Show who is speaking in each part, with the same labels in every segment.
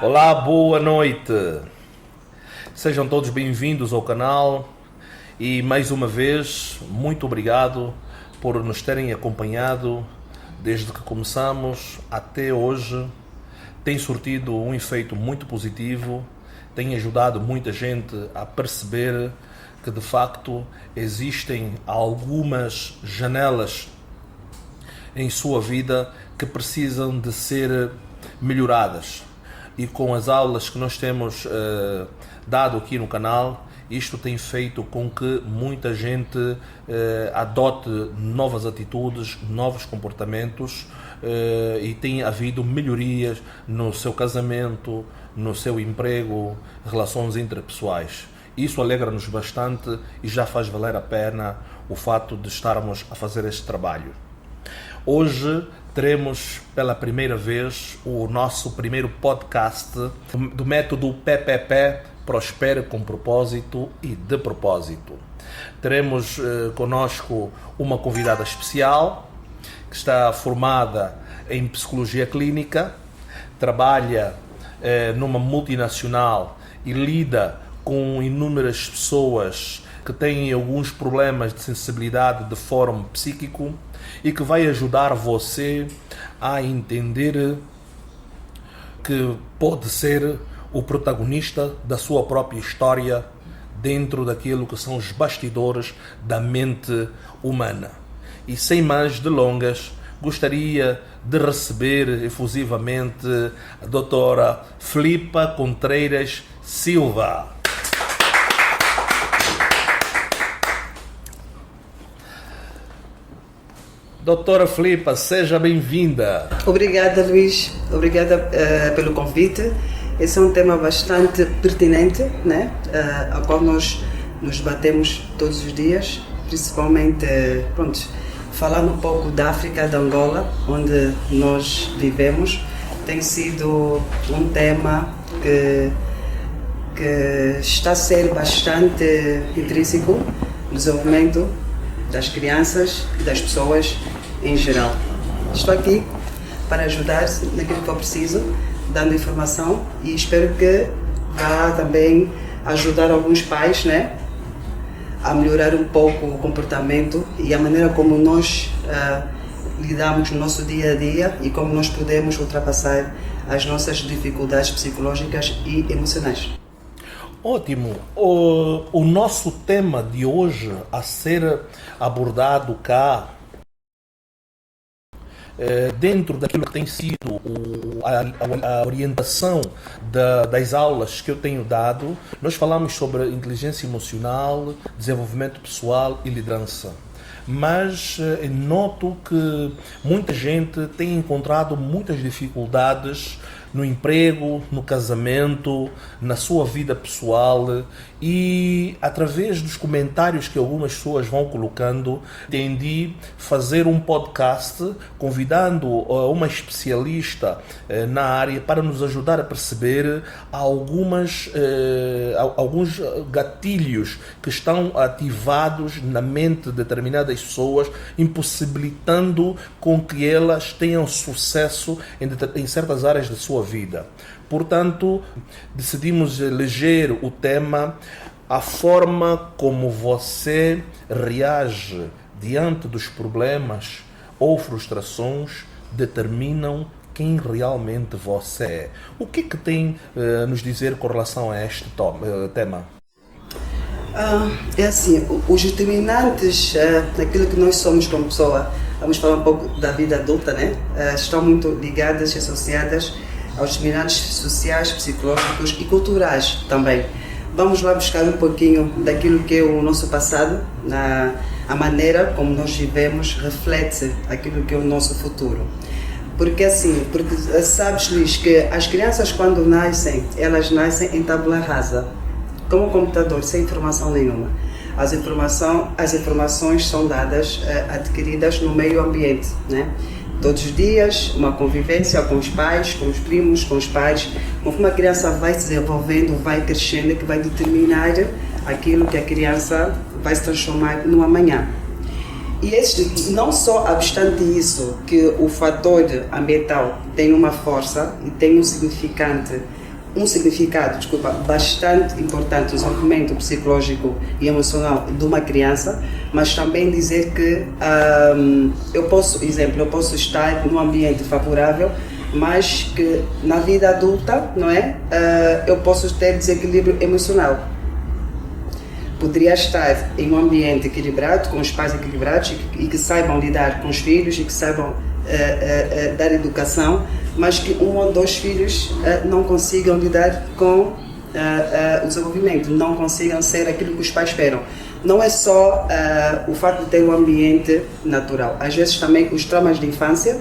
Speaker 1: Olá, boa noite. Sejam todos bem-vindos ao canal e mais uma vez, muito obrigado por nos terem acompanhado desde que começamos até hoje. Tem surtido um efeito muito positivo, tem ajudado muita gente a perceber que de facto existem algumas janelas em sua vida que precisam de ser melhoradas. E com as aulas que nós temos dado aqui no canal, isto tem feito com que muita gente adote novas atitudes, novos comportamentos e tem havido melhorias no seu casamento, no seu emprego, relações interpessoais. Isso alegra-nos bastante e já faz valer a pena o fato de estarmos a fazer este trabalho. Hoje teremos pela primeira vez o nosso primeiro podcast do método PPP, Prospere com Propósito e de Propósito. Teremos conosco uma convidada especial que está formada em Psicologia Clínica, trabalha numa multinacional e lida com inúmeras pessoas que têm alguns problemas de sensibilidade de fórum psíquico e que vai ajudar você a entender que pode ser o protagonista da sua própria história dentro daquilo que são os bastidores da mente humana. E sem mais delongas, gostaria de receber efusivamente a doutora Filipa Contreiras Silva. Doutora Filipa, seja bem-vinda.
Speaker 2: Obrigada, Luís. Obrigada pelo convite. Esse é um tema bastante pertinente, né? Ao qual nós nos batemos todos os dias, principalmente, falando um pouco da África, da Angola, onde nós vivemos. Tem sido um tema que está a ser bastante intrínseco no desenvolvimento das crianças e das pessoas em geral. Estou aqui para ajudar naquilo que eu preciso, dando informação, e espero que vá também ajudar alguns pais, né, a melhorar um pouco o comportamento e a maneira como nós lidamos no nosso dia a dia e como nós podemos ultrapassar as nossas dificuldades psicológicas e emocionais.
Speaker 1: Ótimo! O nosso tema de hoje a ser abordado cá, dentro daquilo que tem sido a orientação das aulas que eu tenho dado, nós falamos sobre inteligência emocional, desenvolvimento pessoal e liderança. Mas noto que muita gente tem encontrado muitas dificuldades no emprego, no casamento, na sua vida pessoal, e através dos comentários que algumas pessoas vão colocando, entendi fazer um podcast convidando uma especialista na área para nos ajudar a perceber alguns gatilhos que estão ativados na mente de determinadas pessoas, impossibilitando com que elas tenham sucesso em certas áreas da sua vida. Portanto, decidimos eleger o tema: a forma como você reage diante dos problemas ou frustrações determinam quem realmente você é. O que tem a nos dizer com relação a este tema?
Speaker 2: É assim, os determinantes daquilo que nós somos como pessoa, vamos falar um pouco da vida adulta, né? Estão muito ligadas e associadas aos determinantes sociais, psicológicos e culturais também. Vamos lá buscar um pouquinho daquilo que é o nosso passado, a maneira como nós vivemos reflete aquilo que é o nosso futuro. Porque sabes, Luís, que as crianças quando nascem, elas nascem em tábula rasa, como um computador, sem informação nenhuma. As informações são dadas, adquiridas no meio ambiente, né? Todos os dias, uma convivência com os pais, com os primos, com os pais. Conforme a criança vai se desenvolvendo, vai crescendo, que vai determinar aquilo que a criança vai se transformar no amanhã. E não só obstante isso, que o fator ambiental tem uma força e tem um significante um significado, bastante importante no desenvolvimento psicológico e emocional de uma criança, mas também dizer que eu posso estar num ambiente favorável, mas que na vida adulta, não é? Eu posso ter desequilíbrio emocional. Poderia estar em um ambiente equilibrado, com os pais equilibrados e que saibam lidar com os filhos e que saibam dar educação, mas que um ou dois filhos não consigam lidar com o desenvolvimento, não consigam ser aquilo que os pais esperam. Não é só o facto de ter um ambiente natural, às vezes também os traumas de infância,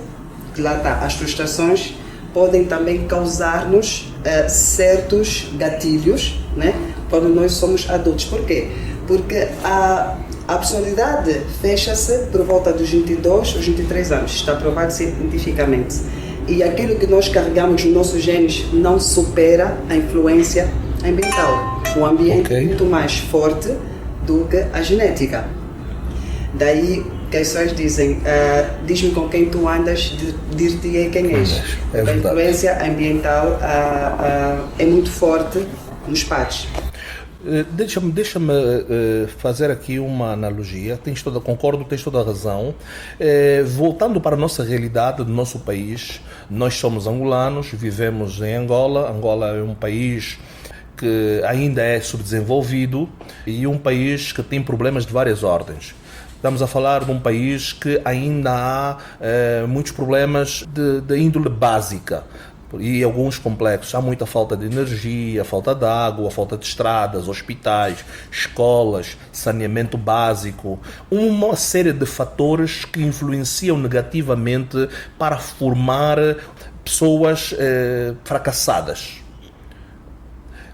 Speaker 2: que lá está, as frustrações, podem também causar-nos certos gatilhos, né, quando nós somos adultos. Por quê? Porque a personalidade fecha-se por volta dos 22 ou 23 anos, está provado cientificamente. E aquilo que nós carregamos nos nossos genes não supera a influência ambiental. O ambiente é muito mais forte do que a genética. Daí que as pessoas dizem, diz-me com quem tu andas, dir-te-ei quem és. A influência ambiental é muito forte nos pais.
Speaker 1: Deixa-me fazer aqui uma analogia. Concordo, tens toda a razão. Voltando para a nossa realidade do nosso país, nós somos angolanos, vivemos em Angola. Angola é um país que ainda é subdesenvolvido e um país que tem problemas de várias ordens. Estamos a falar de um país que ainda há muitos problemas de índole básica e alguns complexos. Há muita falta de energia, falta de água, falta de estradas, hospitais, escolas, saneamento básico. Uma série de fatores que influenciam negativamente para formar pessoas fracassadas.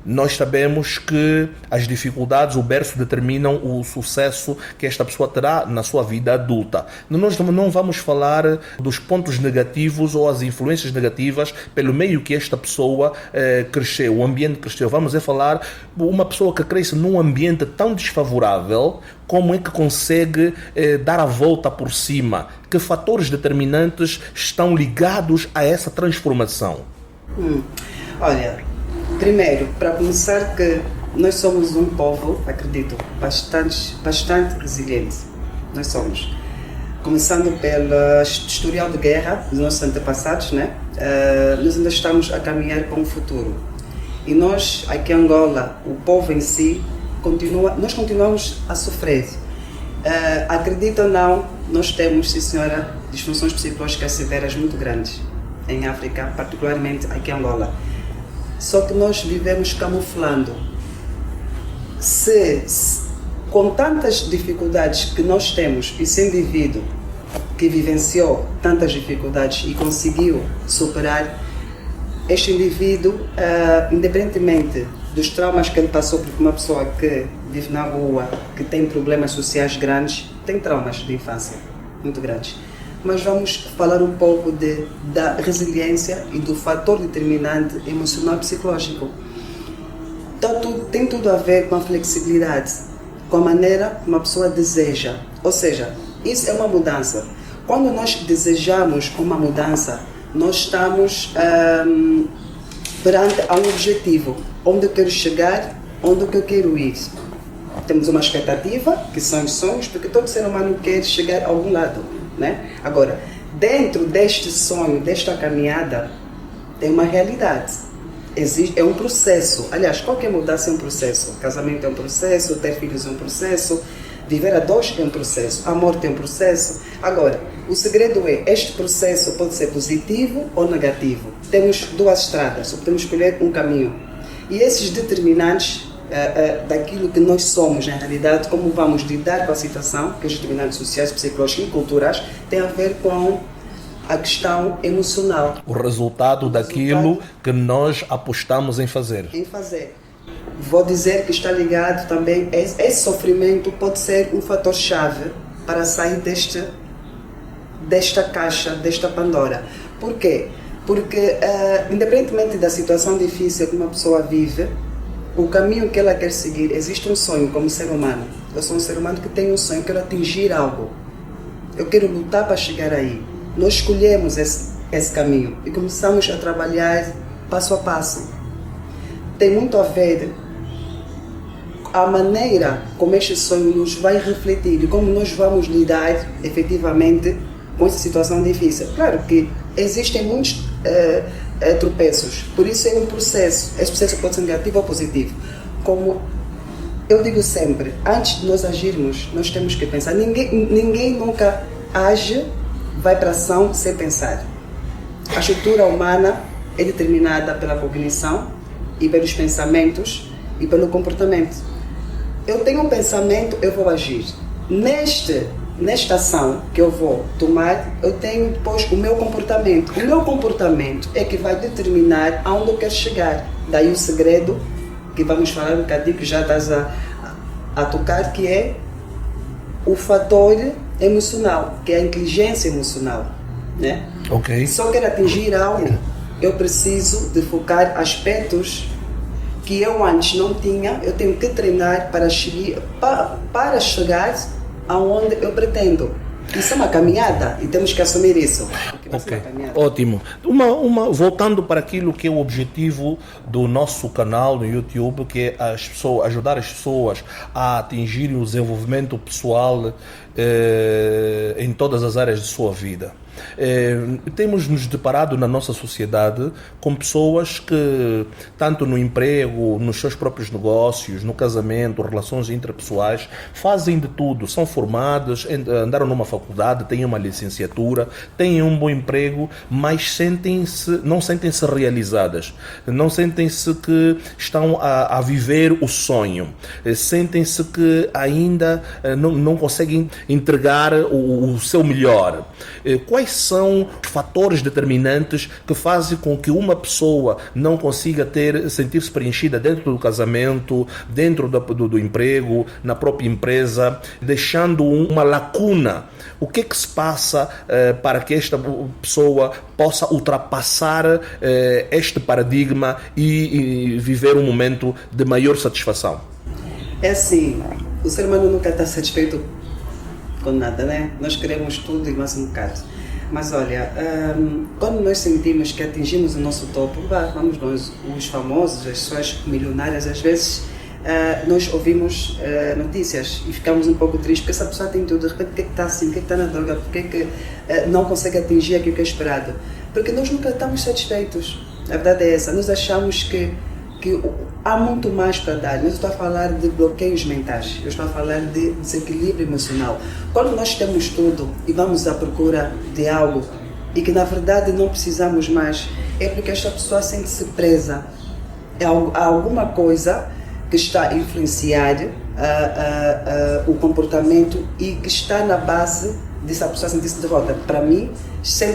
Speaker 1: Nós sabemos que as dificuldades, o berço, determinam o sucesso que esta pessoa terá na sua vida adulta. Nós não vamos falar dos pontos negativos ou as influências negativas pelo meio que esta pessoa cresceu, o ambiente cresceu. Vamos falar uma pessoa que cresce num ambiente tão desfavorável, como é que consegue dar a volta por cima? Que fatores determinantes estão ligados a essa transformação?
Speaker 2: Olha, primeiro, para começar, que nós somos um povo, acredito, bastante resiliente. Nós somos. Começando pelo historial de guerra dos nossos antepassados, né? Nós ainda estamos a caminhar para um futuro. E nós, aqui em Angola, o povo em si, nós continuamos a sofrer. Acredita ou não, nós temos, sim senhora, disfunções psicológicas severas muito grandes em África, particularmente aqui em Angola. Só que nós vivemos camuflando. Com tantas dificuldades que nós temos, esse indivíduo que vivenciou tantas dificuldades e conseguiu superar, este indivíduo, independentemente dos traumas que ele passou, porque uma pessoa que vive na rua, que tem problemas sociais grandes, tem traumas de infância muito grandes. Mas vamos falar um pouco da resiliência e do fator determinante emocional psicológico. Tem tudo a ver com a flexibilidade, com a maneira que uma pessoa deseja. Ou seja, isso é uma mudança. Quando nós desejamos uma mudança, nós estamos perante a um objetivo. Onde eu quero chegar, onde eu quero ir. Temos uma expectativa, que são os sonhos, porque todo ser humano quer chegar a algum lado. Né? Agora, dentro deste sonho, desta caminhada, tem uma realidade. É um processo. Aliás, qualquer mudança é um processo. Casamento é um processo, ter filhos é um processo, viver a dois é um processo, a morte é um processo. Agora, o segredo é, este processo pode ser positivo ou negativo. Temos duas estradas, podemos escolher um caminho. E esses determinantes daquilo que nós somos, na realidade, como vamos lidar com a situação, que os determinantes sociais, psicológicos e culturais, tem a ver com a questão emocional.
Speaker 1: O resultado daquilo que nós apostamos em fazer.
Speaker 2: Vou dizer que está ligado também, esse sofrimento pode ser um fator-chave para sair desta caixa, desta Pandora. Por quê? Porque, independentemente da situação difícil que uma pessoa vive, o caminho que ela quer seguir, existe um sonho como ser humano. Eu sou um ser humano que tem um sonho, eu quero atingir algo. Eu quero lutar para chegar aí. Nós escolhemos esse caminho e começamos a trabalhar passo a passo. tem muito a ver a maneira como este sonho nos vai refletir e como nós vamos lidar efetivamente com essa situação difícil. Claro que existem muitos tropeços, por isso é um processo. Esse processo pode ser negativo ou positivo. Como eu digo sempre, antes de nós agirmos, nós temos que pensar. Ninguém nunca age, vai para a ação sem pensar. A estrutura humana é determinada pela cognição e pelos pensamentos e pelo comportamento. Eu tenho um pensamento, eu vou agir. Nesta ação que eu vou tomar, eu tenho depois o meu comportamento. O meu comportamento é que vai determinar aonde eu quero chegar. Daí o segredo, que vamos falar um bocadinho, que já estás a tocar, que é o fator emocional, que é a inteligência emocional. Né?
Speaker 1: Ok.
Speaker 2: Se eu quero atingir algo, eu preciso de focar aspectos que eu antes não tinha, eu tenho que treinar para chegar aonde eu pretendo. Isso é uma caminhada e temos que assumir isso.
Speaker 1: Ok, ótimo. Voltando para aquilo que é o objetivo do nosso canal no YouTube, que é ajudar as pessoas a atingirem o desenvolvimento pessoal em todas as áreas de sua vida. Temos nos deparado na nossa sociedade com pessoas que, tanto no emprego, nos seus próprios negócios, no casamento, relações interpessoais, fazem de tudo, são formadas, andaram numa faculdade, têm uma licenciatura, têm um bom emprego, mas não sentem-se realizadas, não sentem-se que estão a viver o sonho, sentem-se que ainda não conseguem entregar o seu melhor. Quais são os fatores determinantes que fazem com que uma pessoa não consiga sentir-se preenchida dentro do casamento, dentro do emprego, na própria empresa, deixando uma lacuna? O que se passa para que esta pessoa possa ultrapassar este paradigma e viver um momento de maior satisfação?
Speaker 2: É assim, o ser humano nunca está satisfeito com nada, né? Nós queremos tudo e mais um bocado. Mas olha, quando nós sentimos que atingimos o nosso topo, vamos nós, os famosos, as pessoas milionárias, às vezes nós ouvimos notícias e ficamos um pouco tristes, porque essa pessoa tem tudo, de repente, por que está assim, por que está na droga, por que não consegue atingir aquilo que é esperado? Porque nós nunca estamos satisfeitos. A verdade é essa, nós achamos que há muito mais para dar. Mas eu estou a falar de bloqueios mentais, eu estou a falar de desequilíbrio emocional. Quando nós temos tudo e vamos à procura de algo e que na verdade não precisamos mais, é porque esta pessoa sente-se presa a alguma coisa que está a influenciar o comportamento e que está na base dessa pessoa sentir-se derrota. Para mim,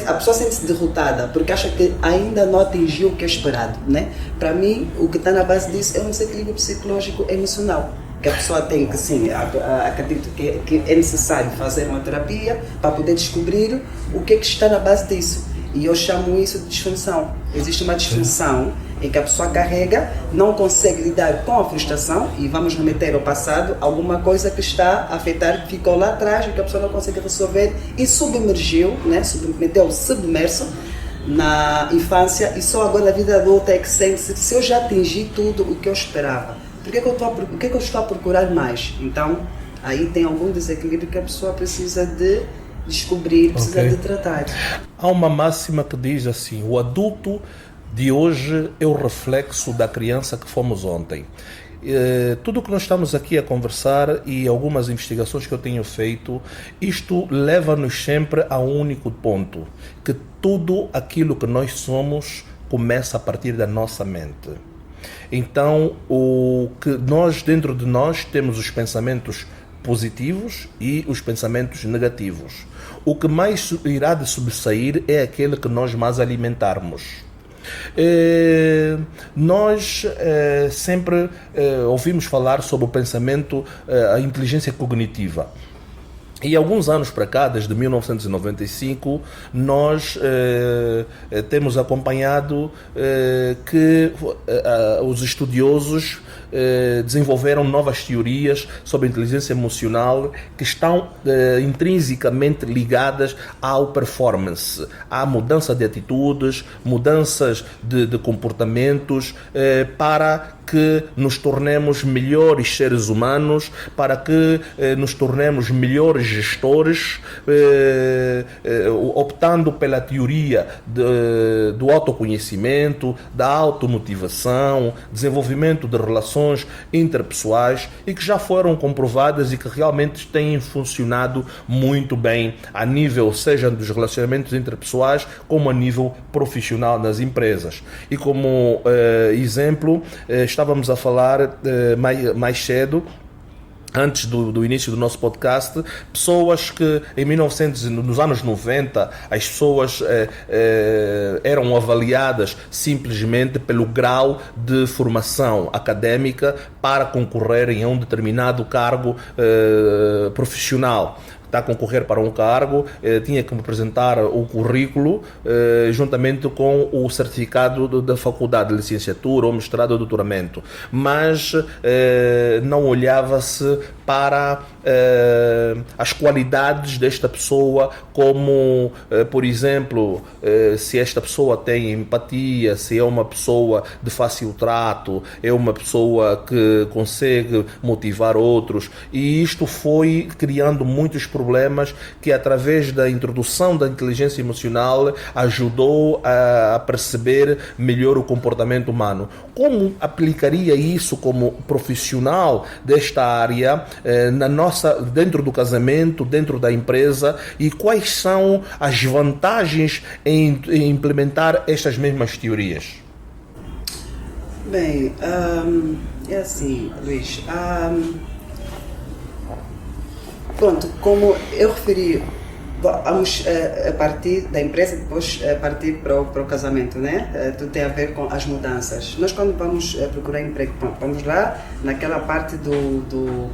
Speaker 2: a pessoa sente-se derrotada porque acha que ainda não atingiu o que é esperado, né? Para mim, o que está na base disso é um desequilíbrio psicológico emocional, que a pessoa tem que, sim, acredito que é necessário fazer uma terapia para poder descobrir o que é que está na base disso. E eu chamo isso de disfunção. Existe uma disfunção em que a pessoa carrega, não consegue lidar com a frustração e vamos remeter ao passado, alguma coisa que está a afetar, que ficou lá atrás e que a pessoa não consegue resolver e submergiu, né, submerso na infância e só agora na vida adulta é que sente-se, se eu já atingi tudo o que eu esperava, o que é que eu estou a procurar mais? Então, aí tem algum desequilíbrio que a pessoa precisa de descobrir, precisa de tratar.
Speaker 1: Há uma máxima que diz assim: o adulto de hoje é o reflexo da criança que fomos ontem. Tudo o que nós estamos aqui a conversar e algumas investigações que eu tenho feito, isto leva-nos sempre a um único ponto, que tudo aquilo que nós somos começa a partir da nossa mente. Então, o que nós, dentro de nós, temos os pensamentos positivos e os pensamentos negativos. O que mais irá de sobressair é aquele que nós mais alimentarmos. Nós sempre ouvimos falar sobre o pensamento, a inteligência cognitiva. E alguns anos para cá, desde 1995, nós temos acompanhado que os estudiosos desenvolveram novas teorias sobre a inteligência emocional que estão intrinsecamente ligadas ao performance, à mudança de atitudes, mudanças de comportamentos, para que nos tornemos melhores seres humanos, para que nos tornemos melhores gestores, optando pela teoria do autoconhecimento, da automotivação, desenvolvimento de relações interpessoais e que já foram comprovadas e que realmente têm funcionado muito bem a nível, seja dos relacionamentos interpessoais, como a nível profissional nas empresas. E como exemplo, estávamos a falar mais cedo, antes do início do nosso podcast, pessoas que nos anos 90, as pessoas eram avaliadas simplesmente pelo grau de formação académica para concorrerem a um determinado cargo profissional. Está a concorrer para um cargo, tinha que apresentar o currículo juntamente com o certificado da faculdade de licenciatura ou mestrado ou doutoramento, mas não olhava-se para as qualidades desta pessoa, como, por exemplo, se esta pessoa tem empatia, se é uma pessoa de fácil trato, é uma pessoa que consegue motivar outros, e isto foi criando muitos problemas que, através da introdução da inteligência emocional, ajudou a perceber melhor o comportamento humano. Como aplicaria isso como profissional desta área dentro do casamento, dentro da empresa, e quais são as vantagens em implementar estas mesmas teorias?
Speaker 2: Bem, é assim, Luís. Pronto, como eu referi, vamos a partir da empresa, depois partir para o casamento, né? Tudo tem a ver com as mudanças. Nós, quando vamos procurar emprego, pronto, vamos lá naquela parte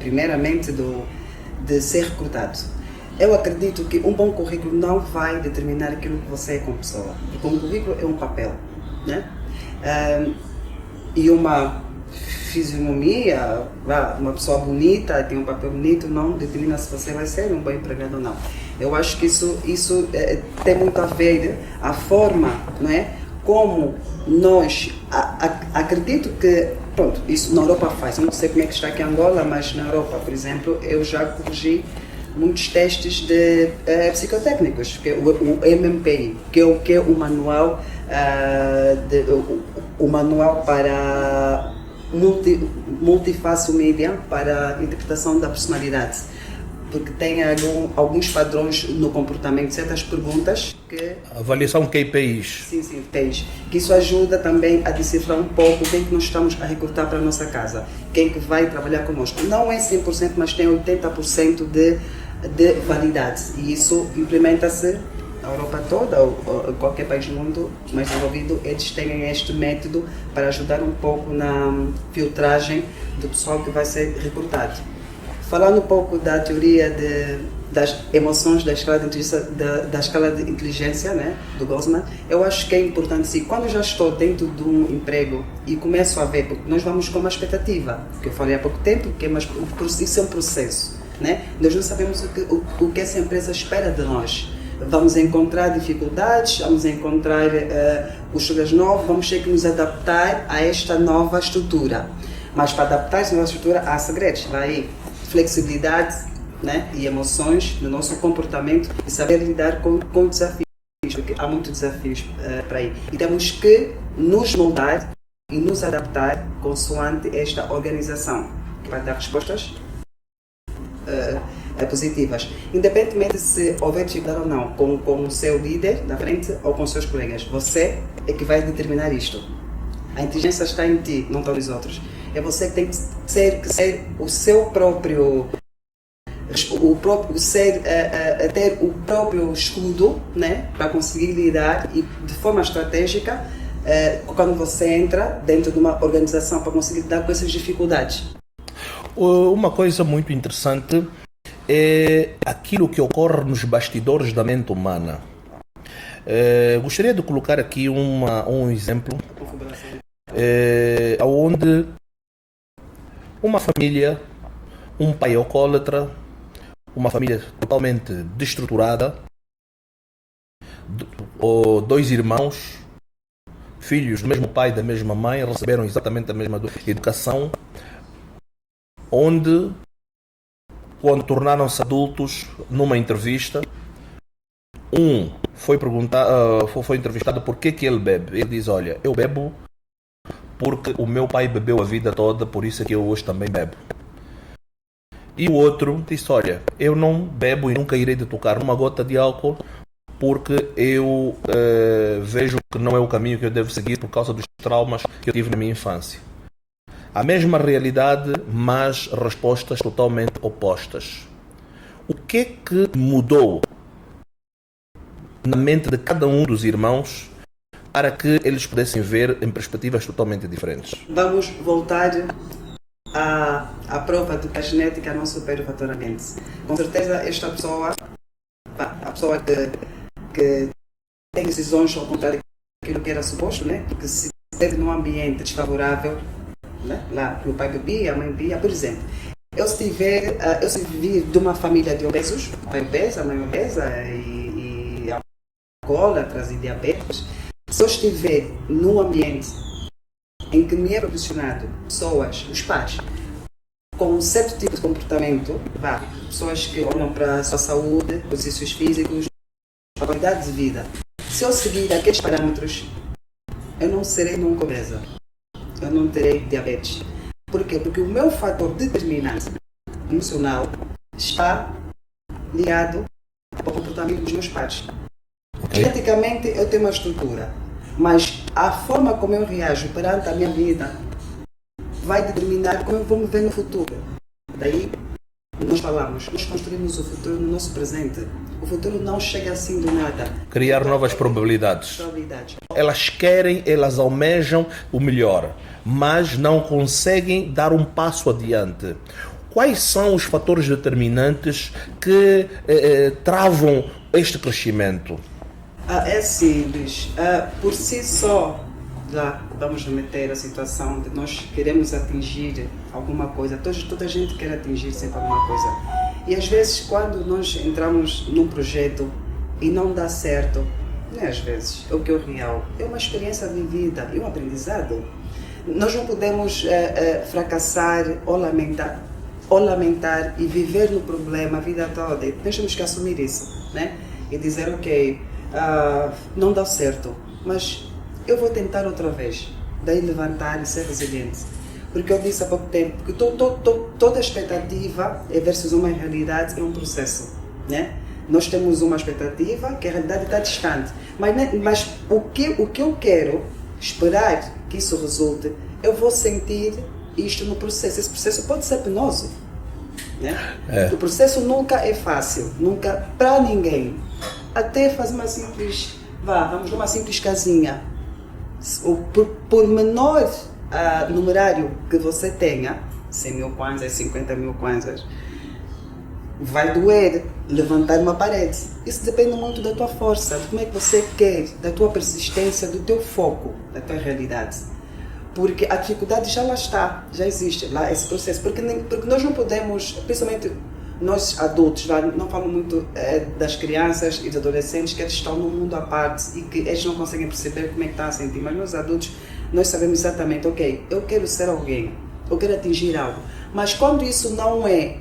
Speaker 2: primeiramente de ser recrutado. Eu acredito que um bom currículo não vai determinar aquilo que você é como pessoa, porque um currículo é um papel, né? E uma fisionomia, uma pessoa bonita, tem um papel bonito, não determina se você vai ser um bom empregado ou não. Eu acho que isso tem muito a ver a forma, não é? Como nós, acredito que, pronto, isso na Europa faz, eu não sei como é que está aqui em Angola, mas na Europa, por exemplo, eu já corrigi muitos testes de psicotécnicos, que é o MMPI, que é o manual, o manual para multifácil média para interpretação da personalidade, porque tem alguns padrões no comportamento, certas perguntas que...
Speaker 1: Avaliação KPIs.
Speaker 2: Sim, KPIs. Que isso ajuda também a decifrar um pouco quem que nós estamos a recrutar para a nossa casa, quem que vai trabalhar conosco. Não é 100%, mas tem 80% de validade, e isso implementa-se na Europa toda, ou qualquer país do mundo mais desenvolvido. Eles têm este método para ajudar um pouco na filtragem do pessoal que vai ser recrutado. Falando um pouco da teoria das emoções, da escala de inteligência, né, do Goleman, eu acho que é importante, sim, quando eu já estou dentro de um emprego e começo a ver, porque nós vamos com uma expectativa, que eu falei há pouco tempo, que isso é um processo, né? Nós não sabemos o que essa empresa espera de nós. Vamos encontrar dificuldades, vamos encontrar costuras novas, vamos ter que nos adaptar a esta nova estrutura. Mas para adaptar esta nova estrutura há segredos, vai flexibilidade, né, e emoções no nosso comportamento, e saber lidar com desafios, porque há muitos desafios para aí. E temos que nos moldar e nos adaptar consoante esta organização, que vai dar respostas positivas, independentemente se houver dificuldade ou não, com o seu líder na frente ou com os seus colegas. Você é que vai determinar isto. A inteligência está em ti, não está nos outros. É você que tem que ser o seu próprio, ter o próprio escudo, né, para conseguir lidar e de forma estratégica quando você entra dentro de uma organização, para conseguir lidar com essas dificuldades.
Speaker 1: Uma coisa muito interessante é aquilo que ocorre nos bastidores da mente humana. Gostaria de colocar aqui um exemplo onde uma família, um pai alcoólatra, uma família totalmente destruturada, ou dois irmãos, filhos do mesmo pai e da mesma mãe, receberam exatamente a mesma educação, onde, quando tornaram-se adultos, numa entrevista, um foi entrevistado por que ele bebe. Ele diz: olha, eu bebo porque o meu pai bebeu a vida toda, por isso é que eu hoje também bebo. E o outro disse: olha, eu não bebo e nunca irei de tocar uma gota de álcool porque eu vejo que não é o caminho que eu devo seguir por causa dos traumas que eu tive na minha infância. A mesma realidade, mas respostas totalmente opostas. O que é que mudou na mente de cada um dos irmãos para que eles pudessem ver em perspectivas totalmente diferentes?
Speaker 2: Vamos voltar à prova de que a genética não supera o faturamento. Com certeza esta pessoa, a pessoa que tem decisões ao contrário daquilo que era suposto, né? Porque se esteve num ambiente desfavorável, né? Lá o pai bebia, a mãe bebia, por exemplo. Eu se vir de uma família de obesos, o pai obeso, a mãe obesa e alcoólatras e diabetes, se eu estiver num ambiente em que me é proporcionado pessoas, os pais, com um certo tipo de comportamento, pessoas que olham para a sua saúde, os exercícios físicos, a qualidade de vida, se eu seguir aqueles parâmetros, eu não serei nunca obesa, eu não terei diabetes. Por quê? Porque o meu fator determinante emocional está ligado ao comportamento dos meus pais. Geneticamente eu tenho uma estrutura, mas a forma como eu reajo perante a minha vida vai determinar como eu vou me ver no futuro. Daí nós falamos, nós construímos o futuro no nosso presente. O futuro não chega assim do nada.
Speaker 1: Criar novas probabilidades. Elas querem, elas almejam o melhor, mas não conseguem dar um passo adiante. Quais são os fatores determinantes que travam este crescimento?
Speaker 2: É simples. Por si só, já vamos remeter a situação de nós queremos atingir alguma coisa. Toda a gente quer atingir sempre alguma coisa. E às vezes, quando nós entramos num projeto e não dá certo, não é às vezes, é o que é o real. É uma experiência vivida, é um aprendizado. Nós não podemos fracassar ou lamentar e viver no problema a vida toda. Nós temos que assumir isso, né? E dizer, ok, não dá certo, mas eu vou tentar outra vez. Daí levantar e ser resiliente. Porque eu disse há pouco tempo que toda expectativa versus uma realidade é um processo, né? Nós temos uma expectativa que a realidade está distante. Mas o que eu quero esperar que isso resulte, eu vou sentir isto no processo. Esse processo pode ser penoso, né? O processo nunca é fácil, nunca para ninguém. Até fazer uma simples, vamos numa simples casinha. Por menor numerário que você tenha, 100 mil kwanzas, 50 mil kwanzas, vai doer levantar uma parede. Isso depende muito da tua força, de como é que você quer, da tua persistência, do teu foco, da tua realidade. Porque a dificuldade já lá está, já existe lá esse processo. Porque nós não podemos, principalmente nós adultos, não falo muito das crianças e dos adolescentes que eles estão num mundo à parte e que eles não conseguem perceber como é que estão a sentir, mas nós adultos, nós sabemos exatamente, ok, eu quero ser alguém, eu quero atingir algo, mas quando isso não é,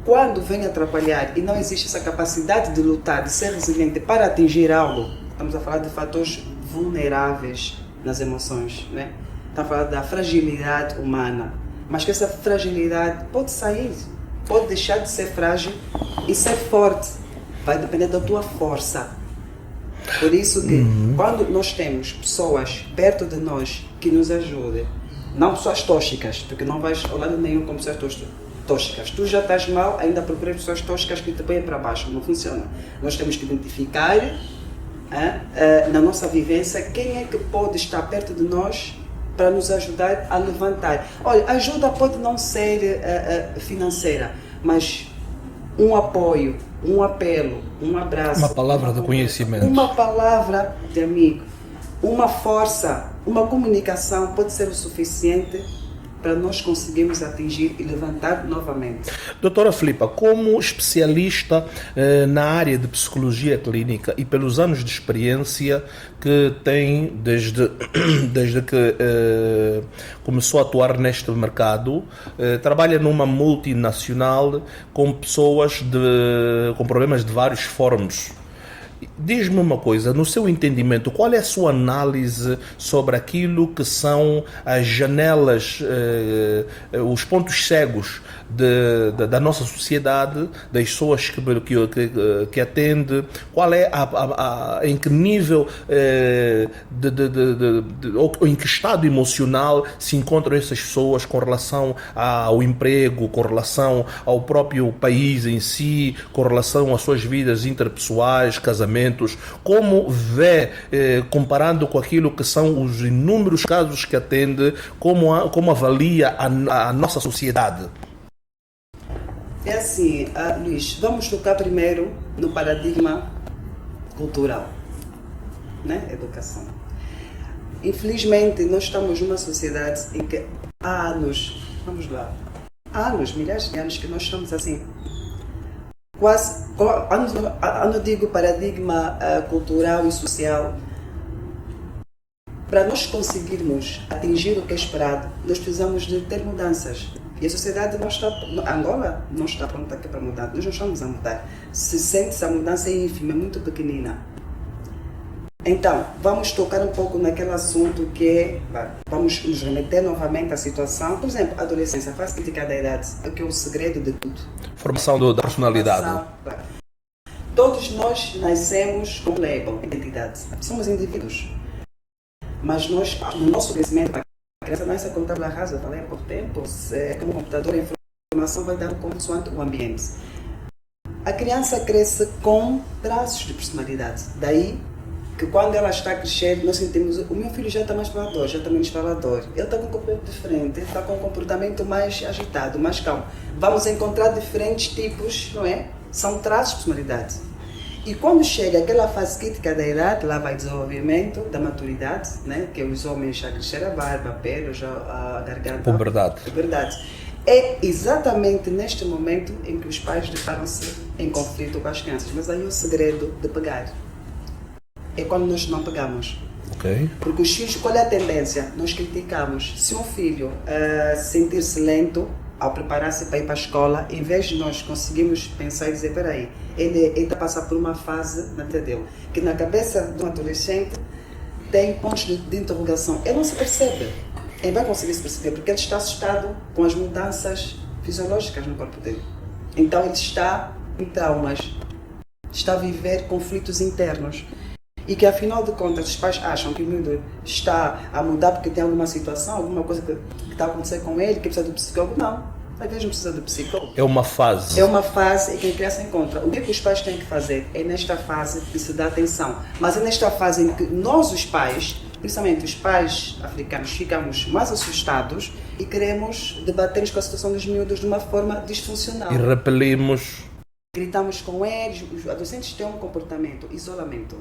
Speaker 2: quando vem atrapalhar e não existe essa capacidade de lutar, de ser resiliente para atingir algo, estamos a falar de fatores vulneráveis nas emoções, né? Estamos a falar da fragilidade humana, mas que essa fragilidade pode sair, pode deixar de ser frágil e ser forte, vai depender da tua força. Por isso que quando nós temos pessoas perto de nós que nos ajudem, não pessoas tóxicas, porque não vais ao lado nenhum com pessoas tóxicas. Tu já estás mal, ainda procuras pessoas tóxicas que te põem para baixo, não funciona. Nós temos que identificar na nossa vivência quem é que pode estar perto de nós para nos ajudar a levantar. Olha, a ajuda pode não ser financeira, mas um apoio, um apelo, um abraço.
Speaker 1: Uma palavra de conhecimento.
Speaker 2: Uma palavra de amigo, uma força, uma comunicação pode ser o suficiente para nós conseguirmos atingir e levantar novamente.
Speaker 1: Doutora Filipa, como especialista na área de psicologia clínica e pelos anos de experiência que tem desde que começou a atuar neste mercado, trabalha numa multinacional com pessoas com problemas de vários fóruns. Diz-me uma coisa, no seu entendimento, qual é a sua análise sobre aquilo que são as janelas, os pontos cegos da nossa sociedade, das pessoas que atende, qual é em que nível ou em que estado emocional se encontram essas pessoas com relação ao emprego, com relação ao próprio país em si, com relação às suas vidas interpessoais, casamentos, como vê, comparando com aquilo que são os inúmeros casos que atende, como avalia a nossa sociedade?
Speaker 2: É assim, Luís, vamos tocar primeiro no paradigma cultural, né? Educação. Infelizmente, nós estamos numa sociedade em que há anos, milhares de anos que nós estamos assim. Eu digo paradigma cultural e social. Para nós conseguirmos atingir o que é esperado, nós precisamos de ter mudanças. E a sociedade Angola não está pronta aqui para mudar. Nós não estamos a mudar. Se sente a mudança é ínfima, é muito pequenina. Então, vamos tocar um pouco naquele assunto que é, vamos nos remeter novamente à situação. Por exemplo, a adolescência, faz crítica da idade, que é o segredo de tudo.
Speaker 1: Formação da personalidade.
Speaker 2: Todos nós nascemos com label, identidade. Somos indivíduos. Mas nós, no nosso crescimento, a criança nasce com tabela rasa, falei há pouco tempo, como computador, a informação vai dar consoante o ambiente. A criança cresce com traços de personalidade. Daí que quando ela está a crescer, nós sentimos, o meu filho já está mais falador, já está menos falador, ele está com um comportamento diferente, ele está com um comportamento mais agitado, mais calmo. Vamos encontrar diferentes tipos, não é? São traços de personalidade. E quando chega aquela fase crítica da idade, lá vai o desenvolvimento da maturidade, né? Que os homens já cresceram a barba, a pele, já a garganta. Puberdade. É exatamente neste momento em que os pais deparam-se em conflito com as crianças. Mas aí é o segredo de pegar. É quando nós não pegamos.
Speaker 1: Okay.
Speaker 2: Porque os filhos, qual é a tendência? Nós criticamos. Se um filho sentir-se lento ao preparar-se para ir para a escola, em vez de nós conseguirmos pensar e dizer, espera aí, ele está a passar por uma fase, entendeu? Que na cabeça de um adolescente tem pontos de interrogação. Ele não se percebe. Ele vai conseguir se perceber porque ele está assustado com as mudanças fisiológicas no corpo dele. Então ele está em traumas, está a viver conflitos internos. E que afinal de contas os pais acham que o miúdo está a mudar porque tem alguma situação, alguma coisa que está a acontecer com ele, que precisa do psicólogo. Não, às vezes não precisa do psicólogo.
Speaker 1: É uma fase.
Speaker 2: É uma fase em que a criança encontra. O que os pais têm que fazer é nesta fase que se dá atenção. Mas é nesta fase em que nós, os pais, principalmente os pais africanos, ficamos mais assustados e queremos debater com a situação dos miúdos de uma forma disfuncional.
Speaker 1: E repelimos.
Speaker 2: Gritamos com eles. Os adolescentes têm um comportamento, isolamento.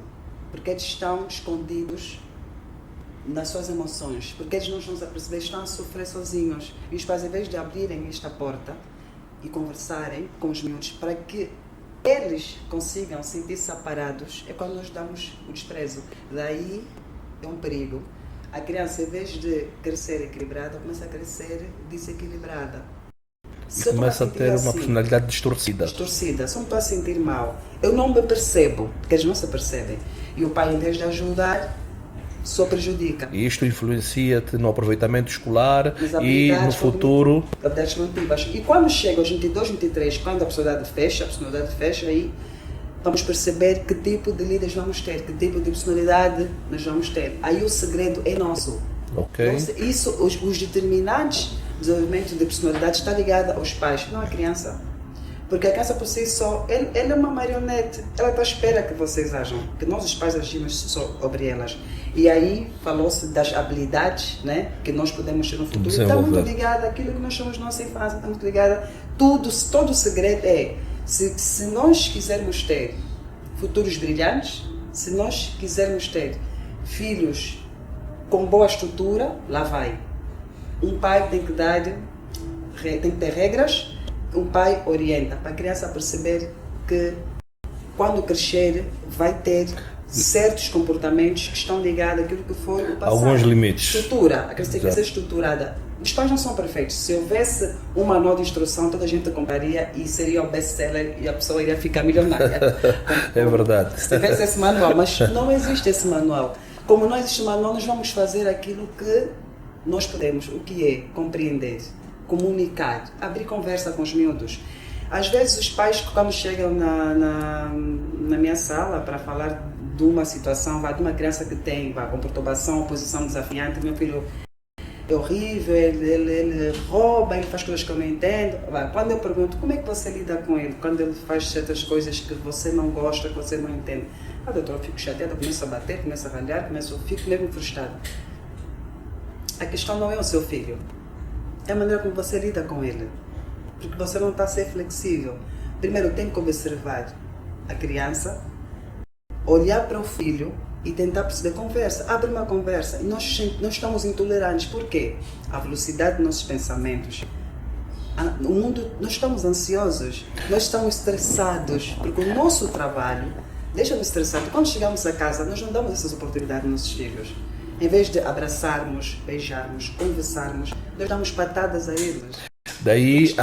Speaker 2: Porque eles estão escondidos nas suas emoções, porque eles não estão a perceber, estão a sofrer sozinhos. E os pais, em vez de abrirem esta porta e conversarem com os miúdos para que eles consigam sentir-se separados, é quando nós damos o desprezo. Daí é um perigo. A criança, em vez de crescer equilibrada, começa a crescer desequilibrada.
Speaker 1: E começa a ter uma personalidade distorcida.
Speaker 2: Se eu estou a sentir mal, eu não me percebo, porque eles não se percebem. E o pai, em vez de ajudar, só prejudica.
Speaker 1: E isto influencia-te no aproveitamento escolar e no futuro.
Speaker 2: E quando chega aos 22, 23, quando a personalidade fecha, aí vamos perceber que tipo de líderes vamos ter, que tipo de personalidade nós vamos ter. Aí o segredo é nosso.
Speaker 1: Okay.
Speaker 2: Isso, os determinantes do desenvolvimento de personalidade está ligado aos pais, não à criança. Porque a criança por si só, ela é uma marionete, ela está à espera que vocês ajam, que nós os pais agimos sobre elas. E aí falou-se das habilidades, né, que nós podemos ter no futuro. Está muito ligada àquilo que nós chamamos de nossa infância, está muito ligada, todo o segredo é Se nós quisermos ter futuros brilhantes, se nós quisermos ter filhos com boa estrutura, lá vai. Um pai tem que ter regras, um pai orienta, para a criança perceber que quando crescer vai ter certos comportamentos que estão ligados àquilo que foi o passado.
Speaker 1: Alguns limites.
Speaker 2: Estrutura, a criança tem que ser estruturada. Os pais não são perfeitos. Se houvesse um manual de instrução, toda a gente compraria e seria o best-seller e a pessoa iria ficar milionária.
Speaker 1: É verdade.
Speaker 2: Se tivesse esse manual, mas não existe esse manual. Como não existe manual, nós vamos fazer aquilo que nós podemos, o que é compreender, comunicar, abrir conversa com os miúdos. Às vezes os pais, quando chegam na minha sala para falar de uma situação, de uma criança que tem com perturbação, oposição desafiante, meu filho é horrível, ele rouba, ele faz coisas que eu não entendo. Quando eu pergunto como é que você lida com ele, quando ele faz certas coisas que você não gosta, que você não entende, doutor, eu fico chateada, começo a bater, começo a ralhar, fico mesmo frustrada. A questão não é o seu filho, é a maneira como você lida com ele, porque você não está a ser flexível. Primeiro tem que observar a criança, olhar para o filho e tentar perceber, abre uma conversa. E nós estamos intolerantes. Por quê? A velocidade dos nossos pensamentos. O mundo, nós estamos ansiosos, nós estamos estressados, porque o nosso trabalho deixa-nos estressados. Quando chegamos a casa, nós não damos essas oportunidades aos nossos filhos. Em vez de abraçarmos, beijarmos, conversarmos, nós damos patadas a eles.
Speaker 1: Daí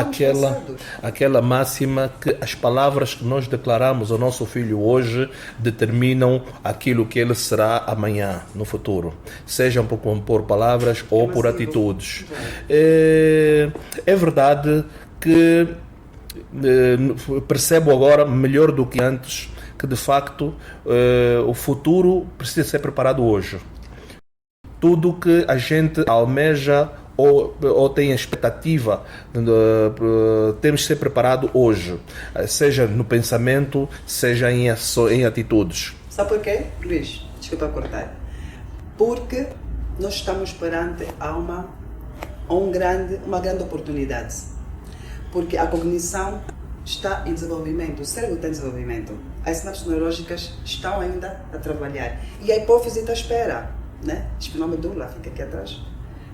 Speaker 1: aquela máxima que as palavras que nós declaramos ao nosso filho hoje determinam aquilo que ele será amanhã, no futuro. Sejam por palavras ou por atitudes. É verdade que percebo agora, melhor do que antes, que de facto o futuro precisa ser preparado hoje. Tudo que a gente almeja ou tem a expectativa, temos que ser preparado hoje, seja no pensamento, seja em atitudes.
Speaker 2: Sabe por quê, Luís? Desculpa cortar. Porque nós estamos perante uma grande oportunidade. Porque a cognição está em desenvolvimento, o cérebro está em desenvolvimento, as sinapses neurológicas estão ainda a trabalhar e a hipófise está à espera, né? A espinal medula fica aqui atrás.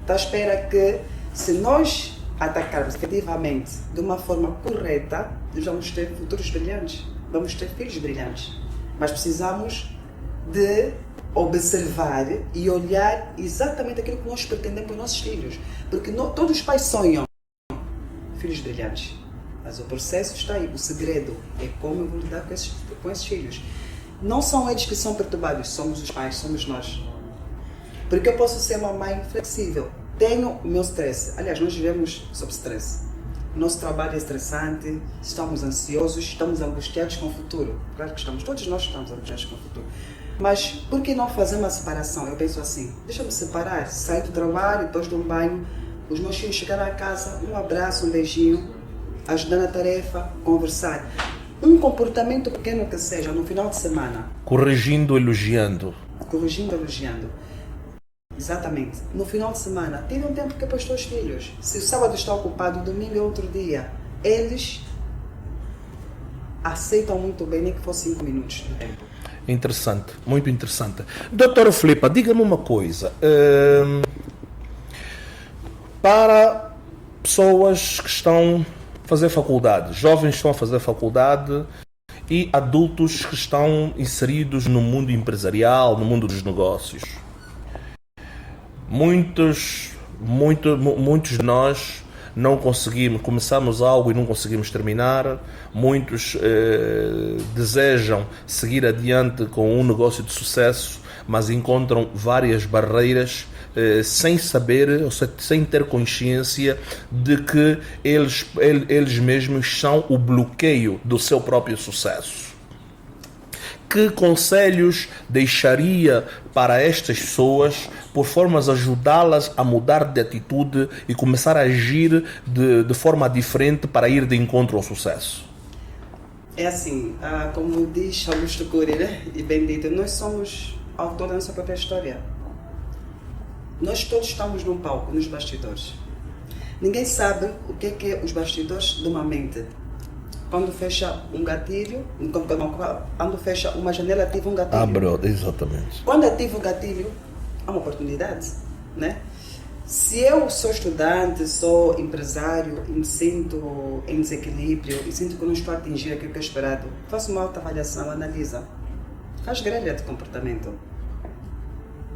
Speaker 2: Está à espera que, se nós atacarmos efetivamente de uma forma correta, nós vamos ter futuros brilhantes, vamos ter filhos brilhantes. Mas precisamos de observar e olhar exatamente aquilo que nós pretendemos para os nossos filhos. Porque todos os pais sonham filhos brilhantes. Mas o processo está aí, o segredo é como eu vou lidar com esses filhos. Não são eles que são perturbados, somos os pais, somos nós. Porque eu posso ser uma mãe flexível. Tenho o meu stress. Aliás, nós vivemos sob stress. O nosso trabalho é estressante, estamos ansiosos, estamos angustiados com o futuro. Claro que estamos, todos nós estamos angustiados com o futuro. Mas por que não fazer uma separação? Eu penso assim, deixa-me separar, sair do trabalho, depois de um banho, os meus filhos chegaram a casa, um abraço, um beijinho, ajudar na tarefa, conversar. Um comportamento pequeno que seja, no final de semana.
Speaker 1: Corrigindo, elogiando.
Speaker 2: Corrigindo, elogiando. Exatamente. No final de semana, tire um tempo que é para os teus filhos. Se o sábado está ocupado, o domingo é outro dia. Eles aceitam muito bem, nem que fosse 5 minutos de tempo.
Speaker 1: Interessante, muito interessante. Doutora Filipa, diga-me uma coisa. Para pessoas que estão a fazer faculdade, jovens que estão a fazer faculdade e adultos que estão inseridos no mundo empresarial, no mundo dos negócios. Muitos de nós não conseguimos, começamos algo e não conseguimos terminar. Muitos desejam seguir adiante com um negócio de sucesso, mas encontram várias barreiras sem saber, ou sem ter consciência de que eles mesmos são o bloqueio do seu próprio sucesso. Que conselhos deixaria para estas pessoas, por formas a ajudá-las a mudar de atitude e começar a agir de forma diferente para ir de encontro ao sucesso?
Speaker 2: É assim, como diz Augusto Cury, né? E bem dito, nós somos autores da nossa própria história. Nós todos estamos num palco, nos bastidores. Ninguém sabe o que é os bastidores de uma mente. quando fecha um gatilho, quando fecha uma janela, ativa um gatilho.
Speaker 1: Abre, exatamente.
Speaker 2: Quando ativa o gatilho, há uma oportunidade, né? Se eu sou estudante, sou empresário e me sinto em desequilíbrio e sinto que não estou a atingir aquilo que é esperado, faço uma autoavaliação, analisa. Faz grelha de comportamento.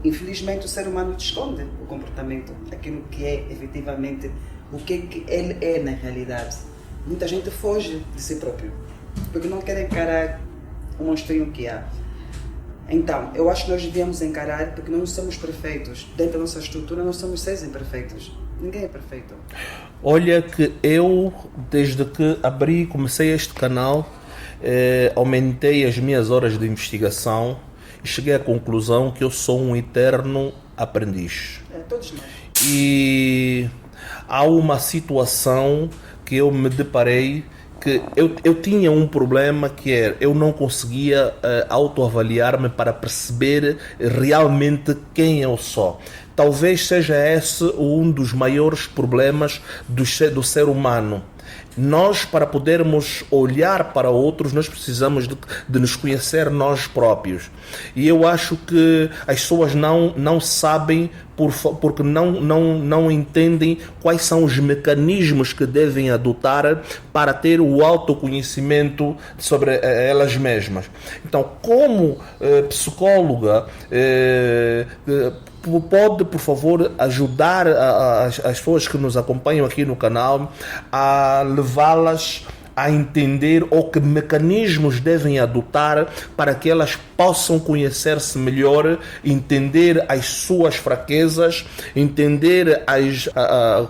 Speaker 2: Infelizmente, o ser humano esconde o comportamento, aquilo que é efetivamente o que ele é na realidade. Muita gente foge de si próprio, porque não quer encarar o monstrinho que há. Então, eu acho que nós devíamos encarar, porque nós não somos perfeitos. Dentro da nossa estrutura, nós somos seres imperfeitos. Ninguém é perfeito.
Speaker 1: Olha que eu, desde que comecei este canal, aumentei as minhas horas de investigação e cheguei à conclusão que eu sou um eterno aprendiz.
Speaker 2: Todos nós.
Speaker 1: E há uma situação que eu me deparei que eu tinha um problema que era, eu não conseguia autoavaliar-me para perceber realmente quem eu sou. Talvez seja esse um dos maiores problemas do ser humano. Nós, para podermos olhar para outros, nós precisamos de nos conhecer nós próprios. E eu acho que as pessoas não sabem, porque não entendem quais são os mecanismos que devem adotar para ter o autoconhecimento sobre elas mesmas. Então, como psicóloga, pode, por favor, ajudar as pessoas que nos acompanham aqui no canal a levá-las a entender ou que mecanismos devem adotar para que elas possam conhecer-se melhor, entender as suas fraquezas, entender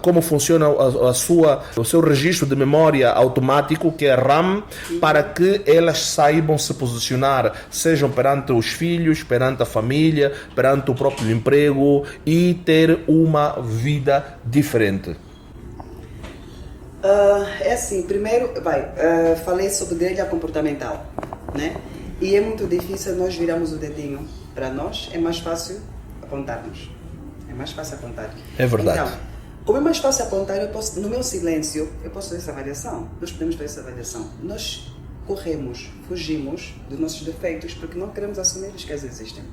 Speaker 1: como funciona o seu registro de memória automático, que é RAM, para que elas saibam se posicionar, sejam perante os filhos, perante a família, perante o próprio emprego e ter uma vida diferente.
Speaker 2: É assim, primeiro, falei sobre grelha comportamental, né? E é muito difícil nós virarmos o dedinho para nós, é mais fácil apontarmos. É mais fácil apontar.
Speaker 1: É verdade.
Speaker 2: Então, como é mais fácil apontar, no meu silêncio, eu posso fazer essa avaliação. Nós podemos fazer essa avaliação. Nós corremos, fugimos dos nossos defeitos porque não queremos assumir os que eles existem.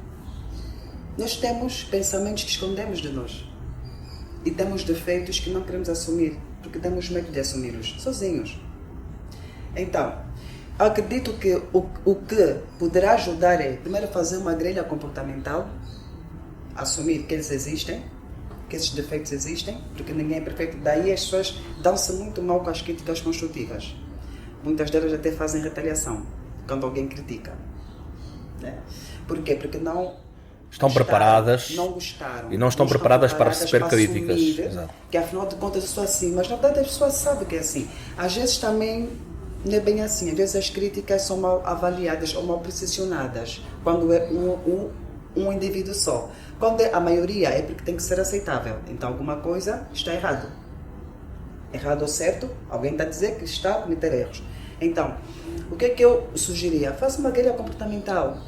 Speaker 2: Nós temos pensamentos que escondemos de nós. E temos defeitos que não queremos assumir, porque temos medo de assumi-los sozinhos. Então, acredito que o que poderá ajudar é, primeiro, fazer uma grelha comportamental, assumir que eles existem, que esses defeitos existem, porque ninguém é perfeito. Daí as pessoas dão-se muito mal com as críticas construtivas. Muitas delas até fazem retaliação quando alguém critica. Né? Por quê? Porque não
Speaker 1: estão preparadas,
Speaker 2: não gostaram,
Speaker 1: e não estão preparadas para receber críticas.
Speaker 2: Assumir, que afinal de contas eu sou assim, mas na verdade as pessoas sabem que é assim. Às vezes também não é bem assim, às vezes as críticas são mal avaliadas ou mal precisionadas quando é um indivíduo só. Quando é a maioria é porque tem que ser aceitável, então alguma coisa está errado. Errado ou certo, alguém está a dizer que está a cometer erros. Então, o que é que eu sugeria? Faça uma grelha comportamental.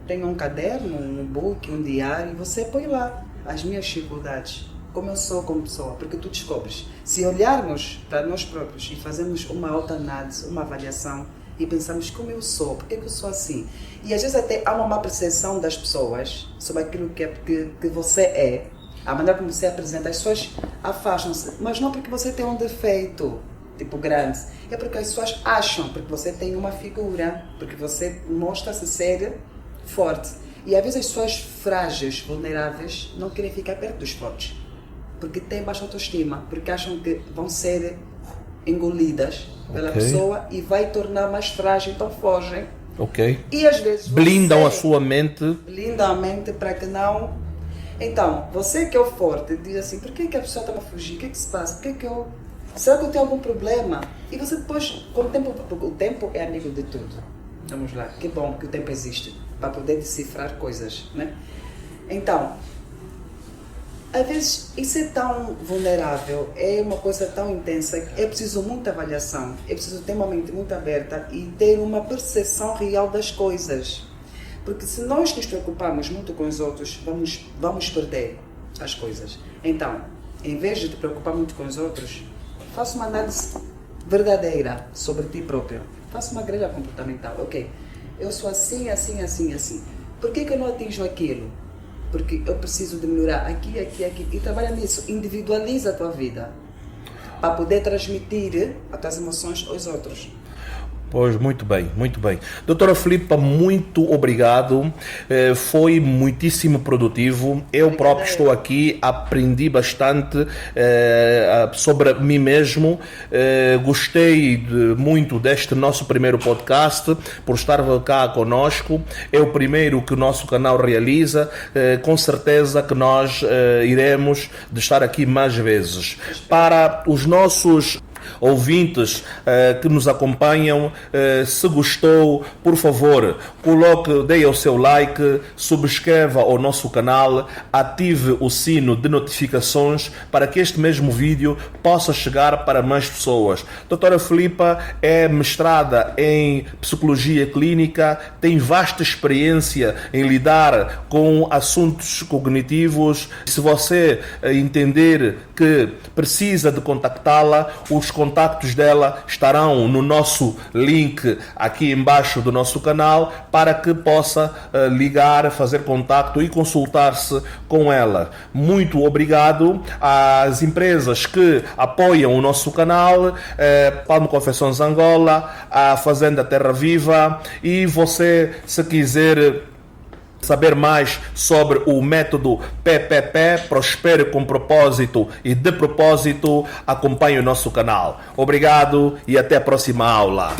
Speaker 2: Tenha um caderno, um book, um diário, e você põe lá as minhas dificuldades, como eu sou como pessoa, porque tu descobres. Se olharmos para nós próprios e fazermos uma autoanálise, uma avaliação, e pensarmos como eu sou, porque é que eu sou assim? E às vezes até há uma má percepção das pessoas sobre aquilo que você é, a maneira como você apresenta. As pessoas afastam-se, mas não porque você tem um defeito, tipo grande, é porque as pessoas acham, porque você tem uma figura, porque você mostra-se ser forte. E às vezes as pessoas frágeis, vulneráveis, não querem ficar perto dos fortes, porque têm baixa autoestima, porque acham que vão ser engolidas pela pessoa e vai tornar mais frágil, então fogem. E às vezes
Speaker 1: blindam a sua mente.
Speaker 2: Blindam a mente para que não. Então, você que é o forte, diz assim: por que a pessoa está a fugir? O que se passa? Será que eu tenho algum problema? E você depois, com o tempo é amigo de tudo. Vamos lá, que bom que o tempo existe para poder decifrar coisas, né? Então, às vezes isso é tão vulnerável, é uma coisa tão intensa, é preciso muita avaliação, é preciso ter uma mente muito aberta e ter uma percepção real das coisas. Porque se nós nos preocuparmos muito com os outros, vamos perder as coisas. Então, em vez de te preocupar muito com os outros, faça uma análise verdadeira sobre ti próprio. Faça uma grelha comportamental. Ok, eu sou assim, assim, assim, assim. Por que eu não atinjo aquilo? Porque eu preciso de melhorar aqui, aqui, aqui. E trabalha nisso. Individualiza a tua vida para poder transmitir as tuas emoções aos outros.
Speaker 1: Pois, muito bem, muito bem. Doutora Filipa, muito obrigado. Foi muitíssimo produtivo. Eu próprio estou aqui, aprendi bastante sobre mim mesmo. Gostei muito deste nosso primeiro podcast, por estar cá conosco. É o primeiro que o nosso canal realiza. Com certeza que nós iremos de estar aqui mais vezes. Para os nossos ouvintes que nos acompanham, se gostou, por favor, dê o seu like, subscreva o nosso canal, ative o sino de notificações para que este mesmo vídeo possa chegar para mais pessoas. Doutora Filipa é mestrada em psicologia clínica, tem vasta experiência em lidar com assuntos cognitivos. Se você entender que precisa de contactá-la, os contactos dela estarão no nosso link aqui embaixo do nosso canal para que possa ligar, fazer contacto e consultar-se com ela. Muito obrigado às empresas que apoiam o nosso canal, Palmo Confecções Angola, a Fazenda Terra Viva, e você, se quiser saber mais sobre o método PPP, Prospere com Propósito e de Propósito, acompanhe o nosso canal. Obrigado e até a próxima aula.